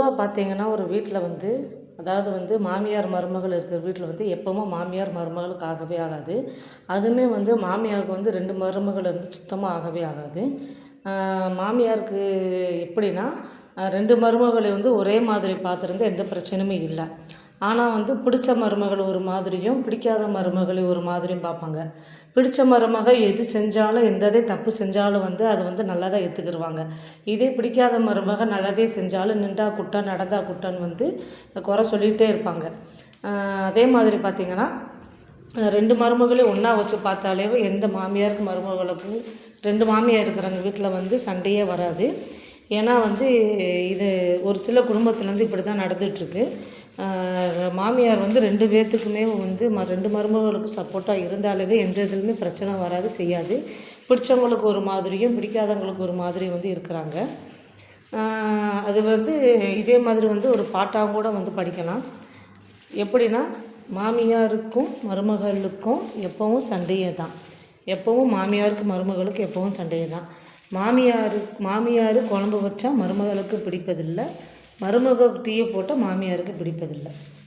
பொதுவாக பார்த்தீங்கன்னா ஒரு வீட்டில் வந்து அதாவது வந்து மாமியார் மருமகள் இருக்கிற வீட்டில் வந்து எப்போவும் மாமியார் மருமகளுக்கு ஆகவே ஆகாது. அதுவுமே வந்து மாமியாருக்கு வந்து 2 மருமகள் இருந்து சுத்தமாக ஆகவே ஆகாது. மாமியாருக்கு எப்படின்னா 2 மருமகளை வந்து ஒரே மாதிரி பார்த்துருந்து எந்த பிரச்சனையுமே இல்லை. ஆனால் வந்து பிடிச்ச மருமகள் ஒரு மாதிரியும் பிடிக்காத மருமகளை ஒரு மாதிரியும் பார்ப்பாங்க. பிடிச்ச மருமக எது செஞ்சாலும் எந்ததே தப்பு செஞ்சாலும் வந்து அது வந்து நல்லதாக ஏற்றுக்கிருவாங்க. இதே பிடிக்காத மருமக நல்லதே செஞ்சாலும் நின்றா குட்டம் நடந்தா குட்டம்னு வந்து குறை சொல்லிகிட்டே இருப்பாங்க. அதே மாதிரி பார்த்திங்கன்னா 2 மருமகளையும் ஒன்றா வச்சு பார்த்தாலே எந்த மாமியாருக்கு மருமகளுக்கும் 2 மாமியார் இருக்கிறவங்க வீட்டில் வந்து சண்டையே வராது. ஏன்னா வந்து இது ஒரு சில குடும்பத்துலேருந்து இப்படி தான் நடந்துகிட்ருக்கு. மாமியார் வந்து 2 பேர்த்துக்குமே வந்து 2 மருமகளுக்கும் சப்போர்ட்டாக இருந்தாலே எந்த இதுலையுமே பிரச்சனை வராது செய்யாது. பிடிச்சவங்களுக்கு ஒரு மாதிரியும் பிடிக்காதவங்களுக்கு ஒரு மாதிரி வந்து இருக்கிறாங்க. அது வந்து இதே மாதிரி வந்து ஒரு பாட்டாக கூட வந்து படிக்கலாம். எப்படின்னா மாமியாருக்கும் மருமகளுக்கும் எப்போவும் சண்டையே தான். எப்போவும் மாமியாருக்கு மருமகளுக்கு எப்போவும் சண்டையே தான். மாமியார் குழம்பு வச்சா மருமகளுக்கு பிடிப்பதில்லை. மருமக டீயை போட்டால் மாமியாருக்கு பிடிப்பதில்லை.